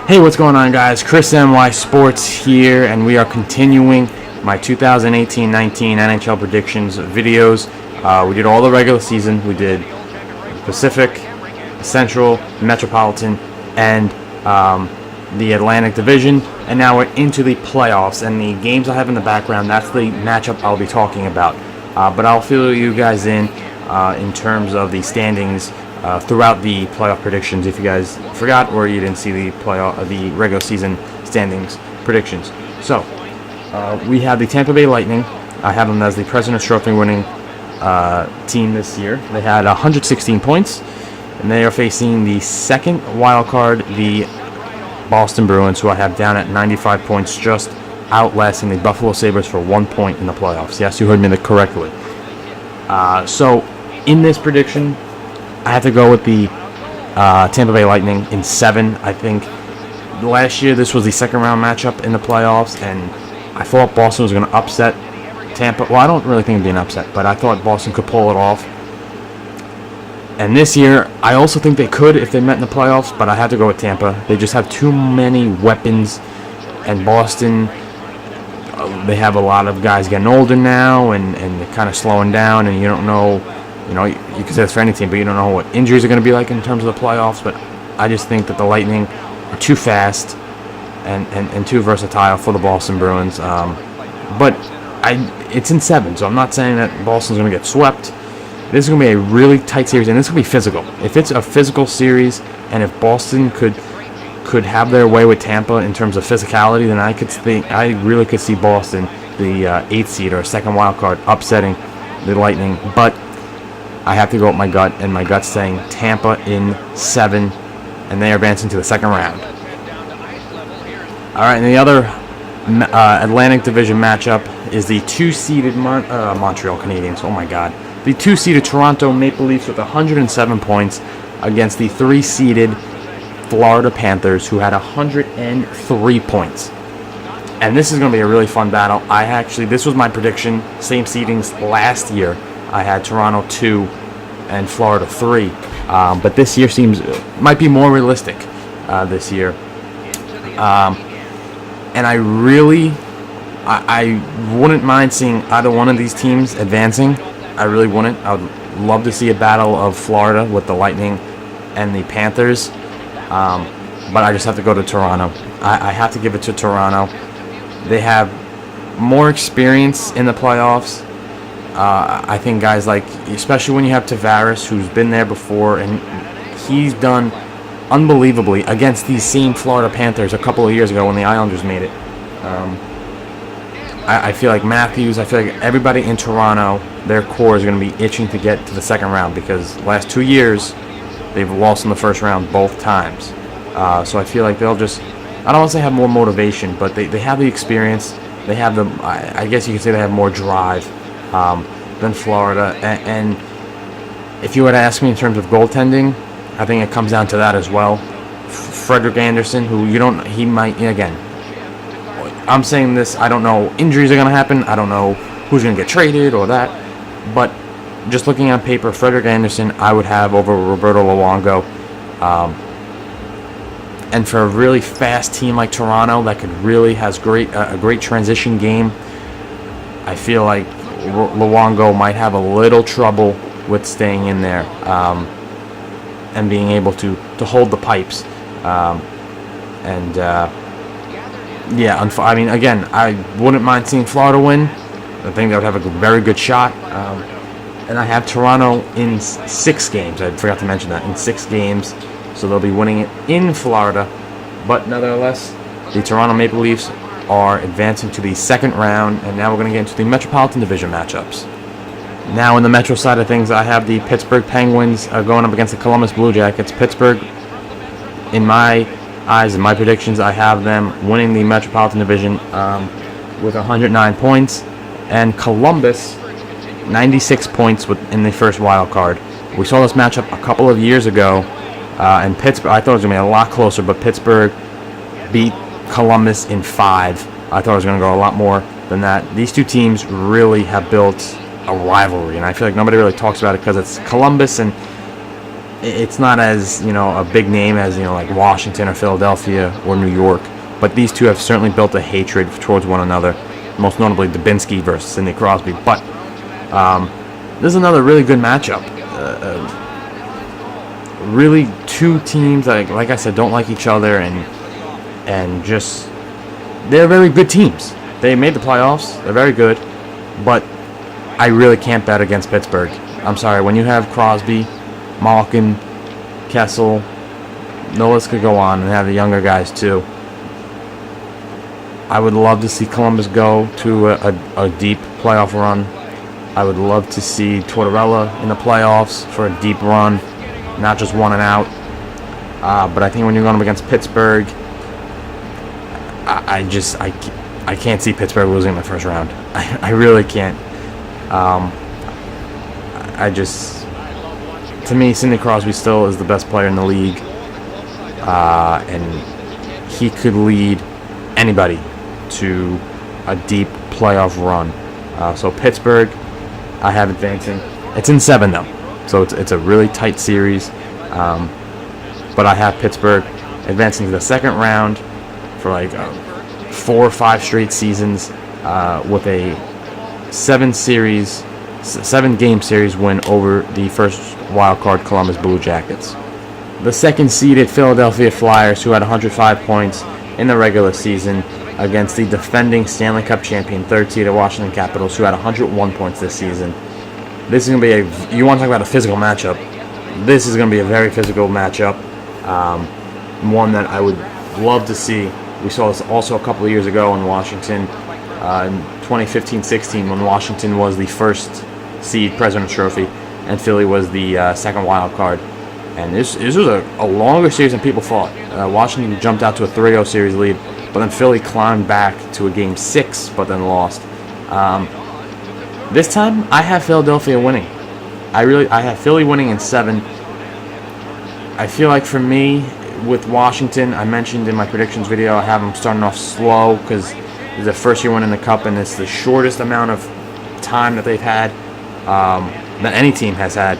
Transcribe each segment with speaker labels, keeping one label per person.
Speaker 1: Hey, what's going on, guys? Chris NY Sports here, and we are continuing my 2018-19 NHL predictions videos. We did all the regular season. We did Pacific, Central, Metropolitan, and the Atlantic Division, and now we're into the playoffs. And the games I have in the background, that's the matchup I'll be talking about. But I'll fill you guys in terms of the standings throughout the playoff predictions, if you guys forgot or you didn't see the regular season standings predictions. So we have the Tampa Bay Lightning. I have them as the President's Trophy winning team this year. They had 116 points, and they are facing the second wild card, the Boston Bruins, who I have down at 95 points, just outlasting the Buffalo Sabres for 1 point in the playoffs. Yes, you heard me correctly. So in this prediction, I have to go with the Tampa Bay Lightning in 7. I think last year this was the second round matchup in the playoffs, and I thought Boston was going to upset Tampa. Well, I don't really think it'd be an upset, but I thought Boston could pull it off. And this year, I also think they could if they met in the playoffs, but I had to go with Tampa. They just have too many weapons, and Boston, they have a lot of guys getting older now, and they're kind of slowing down, and you don't know. You know, you can say this for any team, but you don't know what injuries are going to be like in terms of the playoffs. But I just think that the Lightning are too fast and too versatile for the Boston Bruins. But it's in 7, so I'm not saying that Boston's going to get swept. This is going to be a really tight series, and this is going to be physical. If it's a physical series, and if Boston could have their way with Tampa in terms of physicality, then I really could see Boston, the 8th seed or second wild card, upsetting the Lightning. But I have to go with my gut, and my gut's saying Tampa in 7, and they are advancing to the second round. All right, and the other Atlantic Division matchup is the 2-seeded Montreal Canadiens. Oh my God, the 2-seeded Toronto Maple Leafs with 107 points against the 3-seeded Florida Panthers, who had 103 points. And this is going to be a really fun battle. This was my prediction, same seedings last year. I had Toronto 2 and Florida 3, but this year might be more realistic this year. And I wouldn't mind seeing either one of these teams advancing. I really wouldn't. I would love to see a battle of Florida with the Lightning and the Panthers, but I just have to go to Toronto. I have to give it to Toronto. They have more experience in the playoffs. I think guys like, especially when you have Tavares, who's been there before, and he's done unbelievably against these same Florida Panthers a couple of years ago when the Islanders made it. I feel like Matthews, I feel like everybody in Toronto, their core is going to be itching to get to the second round, because last 2 years they've lost in the first round both times. So I feel like they'll just, I don't want to say have more motivation, but they have the experience. They have I guess you could say they have more drive than Florida. And if you were to ask me in terms of goaltending, I think it comes down to that as well. Frederik Andersen, he might, again, I'm saying this, I don't know, injuries are going to happen. I don't know who's going to get traded or that. But just looking on paper, Frederik Andersen, I would have over Roberto Luongo. And for a really fast team like Toronto that has a great transition game, I feel like Luongo might have a little trouble with staying in there and being able to hold the pipes. I mean, again, I wouldn't mind seeing Florida win. I think they would have a very good shot. And I have Toronto in 6 games. I forgot to mention that, in 6 games. So they'll be winning it in Florida. But nevertheless, the Toronto Maple Leafs are advancing to the second round, and now we're going to get into the Metropolitan Division matchups. Now in the Metro side of things, I have the Pittsburgh Penguins going up against the Columbus Blue Jackets. Pittsburgh, in my eyes and my predictions, I have them winning the Metropolitan Division with 109 points, and Columbus 96 points in the first wild card. We saw this matchup a couple of years ago, and Pittsburgh, I thought it was going to be a lot closer, but Pittsburgh beat Columbus in 5. I thought it was going to go a lot more than that. These two teams really have built a rivalry, and I feel like nobody really talks about it because it's Columbus, and it's not as, a big name as, like Washington or Philadelphia or New York, but these two have certainly built a hatred towards one another, most notably Dubinsky versus Sidney Crosby. But this is another really good matchup. Really, two teams that, like I said, don't like each other, and just, they're very good teams. They made the playoffs. They're very good, but I really can't bet against Pittsburgh. I'm sorry. When you have Crosby, Malkin, Kessel, the list could go on, and have the younger guys too. I would love to see Columbus go to a deep playoff run. I would love to see Tortorella in the playoffs for a deep run, not just one and out. But I think when you're going up against Pittsburgh, I can't see Pittsburgh losing in the first round. I really can't. To me, Sidney Crosby still is the best player in the league, and he could lead anybody to a deep playoff run. So Pittsburgh, I have advancing. It's in 7 though, so it's a really tight series. But I have Pittsburgh advancing to the second round for like 4 or 5 straight seasons, with a 7-game series win over the first wild card Columbus Blue Jackets. The second seeded Philadelphia Flyers, who had 105 points in the regular season, against the defending Stanley Cup champion third seeded Washington Capitals, who had 101 points this season. This is going to be you want to talk about a physical matchup. This is going to be a very physical matchup, one that I would love to see. We saw this also a couple of years ago in Washington, in 2015-16, when Washington was the first seed President's Trophy and Philly was the second wild card. And this was a longer series than people thought. Washington jumped out to a 3-0 series lead, but then Philly climbed back to a Game 6, but then lost. This time, I have Philadelphia winning. I have Philly winning in 7. I feel like for me, with Washington, I mentioned in my predictions video, I have them starting off slow because it's the first year winning the Cup, and it's the shortest amount of time that they've had, that any team has had,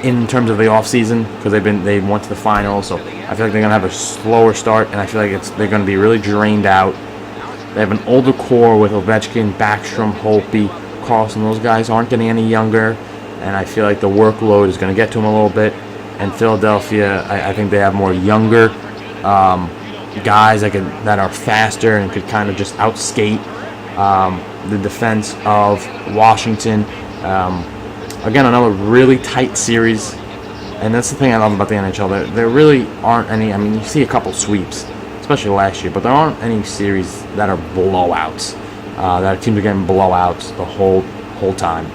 Speaker 1: in terms of the offseason, because they went to the finals. So I feel like they're going to have a slower start, and I feel like they're going to be really drained out. They have an older core with Ovechkin, Backstrom, Holtby, Carlson. Those guys aren't getting any younger, and I feel like the workload is going to get to them a little bit. And Philadelphia, I think they have more younger guys that are faster and could kind of just outskate the defense of Washington. Again, another really tight series, and that's the thing I love about the NHL. There really aren't any. I mean, you see a couple sweeps, especially last year, but there aren't any series that are blowouts. That teams are getting blowouts the whole time.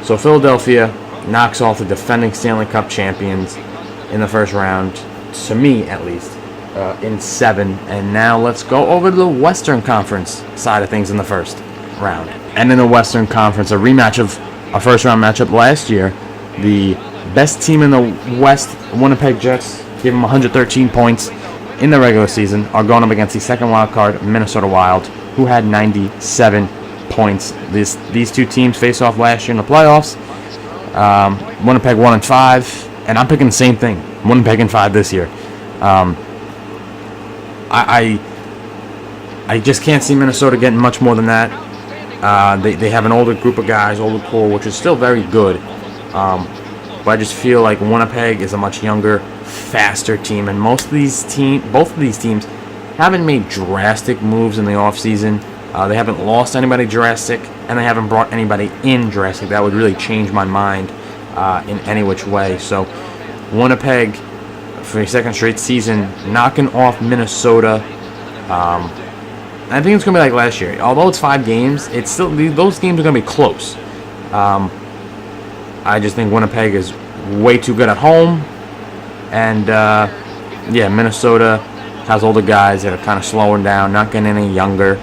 Speaker 1: So Philadelphia knocks off the defending Stanley Cup champions in the first round, to me at least, in 7. And now let's go over to the Western Conference side of things in the first round. And in the Western Conference, a rematch of a first-round matchup last year. The best team in the West, Winnipeg Jets, gave them 113 points in the regular season, are going up against the second wild card, Minnesota Wild, who had 97 points. These two teams faced off last year in the playoffs. Winnipeg 1-5, and I'm picking the same thing. Winnipeg in 5 this year. I just can't see Minnesota getting much more than that. They have an older group of guys, older core, which is still very good. But I just feel like Winnipeg is a much younger, faster team, and both of these teams haven't made drastic moves in the offseason. They haven't lost anybody drastic, and they haven't brought anybody in drastic. That would really change my mind in any which way. So Winnipeg, for a second straight season, knocking off Minnesota. I think it's going to be like last year. Although it's 5 games, it's still those games are going to be close. I just think Winnipeg is way too good at home. And, Minnesota has older guys that are kind of slowing down, not getting any younger.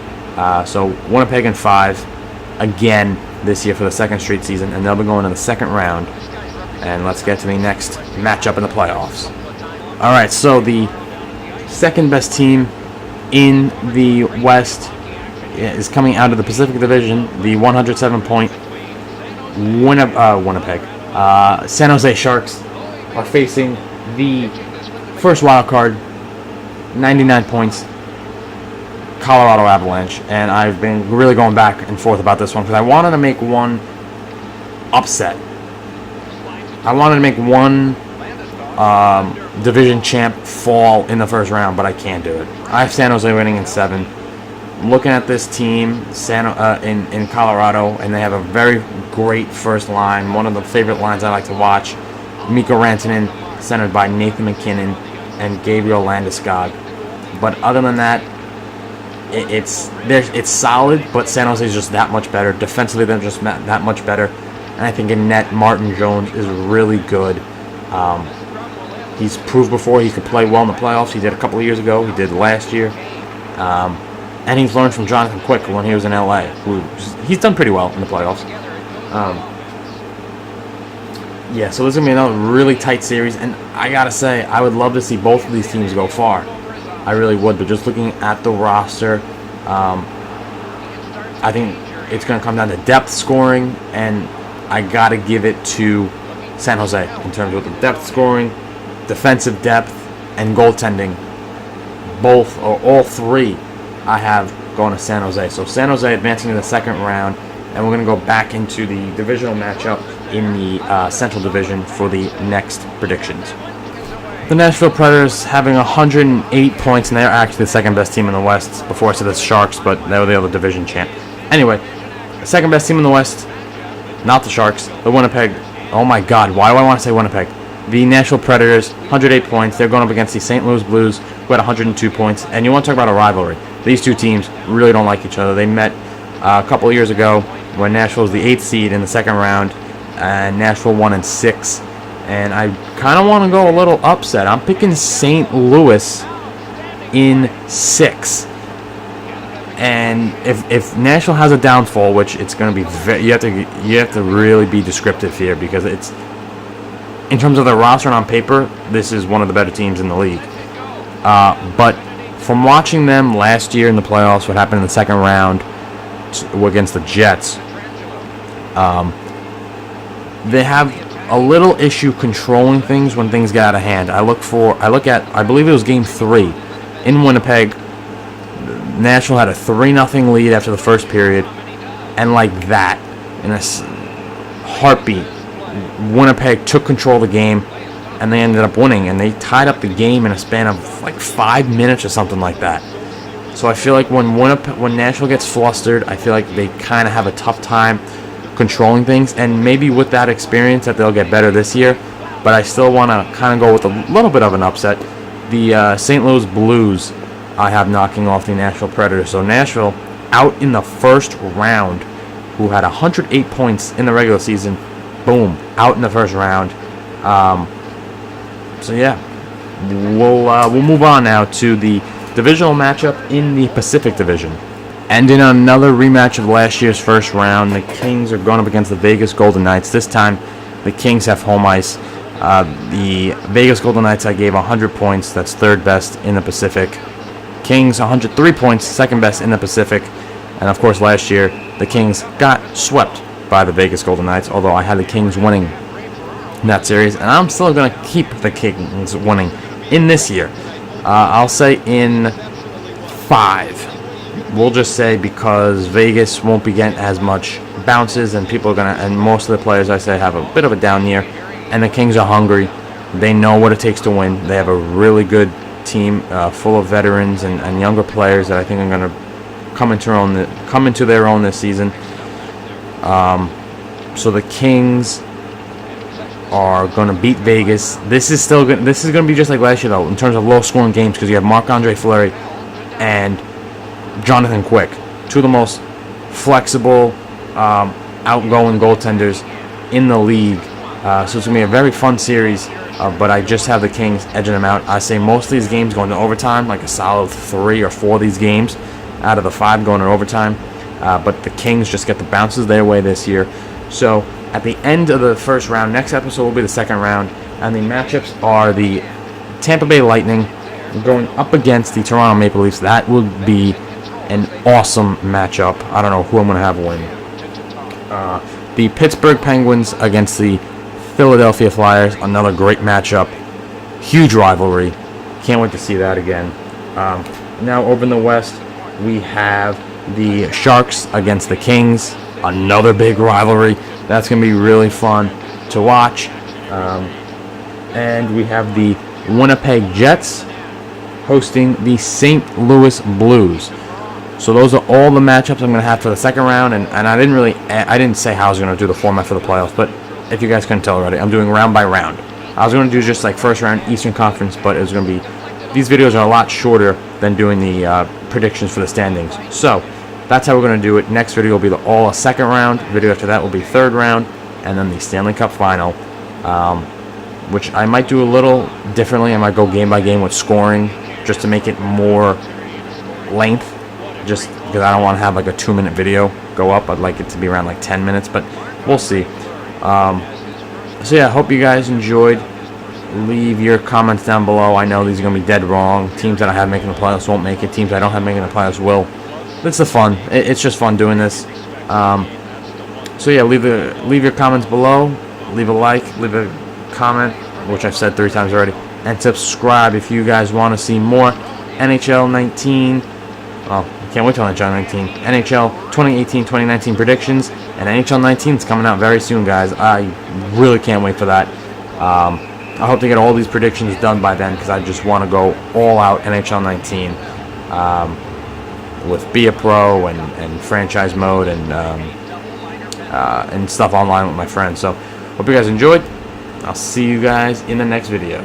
Speaker 1: So Winnipeg in 5 again this year for the second straight season, and they'll be going to the second round. And let's get to the next matchup in the playoffs. All right, so the second best team in the West is coming out of the Pacific Division, the 107-point Winnipeg. San Jose Sharks are facing the first wild card, 99 points, Colorado Avalanche. And I've been really going back and forth about this one because I wanted to make one upset. I wanted to make one division champ fall in the first round, but I can't do it. I have San Jose winning in 7. Looking at this team in Colorado, and they have a very great first line. One of the favorite lines I like to watch. Mikko Rantanen, centered by Nathan McKinnon and Gabriel Landeskog. But other than that, it's solid, but San Jose is just that much better. Defensively, they're just that much better. And I think in net, Martin Jones is really good. He's proved before he could play well in the playoffs. He did a couple of years ago. He did last year. And he's learned from Jonathan Quick when he was in LA. He's done pretty well in the playoffs. Yeah, so this is going to be another really tight series. And I got to say, I would love to see both of these teams go far. I really would. But just looking at the roster, I think it's going to come down to depth scoring. And I got to give it to San Jose in terms of the depth scoring, defensive depth, and goaltending. Both, or all three, I have going to San Jose. So San Jose advancing to the second round, and we're going to go back into the divisional matchup in the Central Division for the next predictions. The Nashville Predators having 108 points, and they're actually the second best team in the West. Before I said the Sharks, but they were the other division champ. Anyway, second best team in the West, not the Sharks, the Winnipeg. Oh my God, why do I want to say Winnipeg? The Nashville Predators, 108 points. They're going up against the St. Louis Blues, who had 102 points. And you want to talk about a rivalry. These two teams really don't like each other. They met a couple of years ago when Nashville was the 8th seed in the second round, and Nashville won in 6. And I kind of want to go a little upset. I'm picking St. Louis in 6. And if Nashville has a downfall, which it's going to be, you have to really be descriptive here, because it's, in terms of their roster and on paper, this is one of the better teams in the league. But from watching them last year in the playoffs, what happened in the second round against the Jets, they have a little issue controlling things when things get out of hand. I believe it was Game 3 in Winnipeg. Nashville had a 3-0 lead after the first period, and like that, in a heartbeat, Winnipeg took control of the game, and they ended up winning, and they tied up the game in a span of like 5 minutes or something like that. So I feel like when Nashville gets flustered, I feel like they kind of have a tough time controlling things, and maybe with that experience that they'll get better this year. But I still want to kind of go with a little bit of an upset. The St. Louis Blues I have knocking off the Nashville Predators. So Nashville out in the first round, who had 108 points in the regular season, boom, out in the first round. So yeah, we'll move on now to the divisional matchup in the Pacific Division. And in another rematch of last year's first round, the Kings are going up against the Vegas Golden Knights. This time, the Kings have home ice. The Vegas Golden Knights I gave 100 points. That's third best in the Pacific. Kings 103 points, second best in the Pacific. And of course, last year, the Kings got swept by the Vegas Golden Knights, although I had the Kings winning in that series. And I'm still going to keep the Kings winning in this year. I'll say in 5. We'll just say, because Vegas won't be getting as much bounces, and people are going to, and most of the players, I say, have a bit of a down year. And the Kings are hungry. They know what it takes to win. They have a really good team full of veterans and younger players that I think are going to come into their own this season. So the Kings are going to beat Vegas. This is going to be just like last year, though, in terms of low-scoring games, because you have Marc-Andre Fleury and Jonathan Quick, two of the most flexible, outgoing goaltenders in the league. So it's going to be a very fun series, but I just have the Kings edging them out. I say most of these games going to overtime, like a solid 3 or 4 of these games out of the 5 going to overtime. But the Kings just get the bounces their way this year. So at the end of the first round, next episode will be the second round, and the matchups are the Tampa Bay Lightning going up against the Toronto Maple Leafs. That would be an awesome matchup. I don't know who I'm going to have win. the Pittsburgh Penguins against the Philadelphia Flyers. Another great matchup. Huge rivalry. Can't wait to see that again. Now over in the West, we have the Sharks against the Kings. Another big rivalry. That's going to be really fun to watch. And we have the Winnipeg Jets hosting the St. Louis Blues. So those are all the matchups I'm going to have for the second round. And I didn't say how I was going to do the format for the playoffs, but if you guys couldn't tell already, I'm doing round by round. I was going to do just like first round Eastern Conference, but it was going to be, these videos are a lot shorter than doing the predictions for the standings. So that's how we're going to do it. Next video will be all a second round. Video after that will be third round, and then the Stanley Cup final, which I might do a little differently. I might go game by game with scoring just to make it more length, just because I don't want to have like a 2-minute video go up. I'd like it to be around like 10 minutes, but we'll see. So yeah, I hope you guys enjoyed. Leave your comments down below. I know these are going to be dead wrong. Teams that I have making the playoffs won't make it. Teams I don't have making the playoffs will. It's the fun. It's just fun doing this. So yeah, leave your comments below. Leave a like. Leave a comment, which I've said 3 times already. And subscribe if you guys want to see more NHL 19. Oh, I can't wait till NHL 19. NHL 2018-2019 predictions. And NHL 19 is coming out very soon, guys. I really can't wait for that. I hope to get all these predictions done by then, because I just want to go all out NHL 19 with Be a Pro and franchise mode and stuff online with my friends. So hope you guys enjoyed. I'll see you guys in the next video.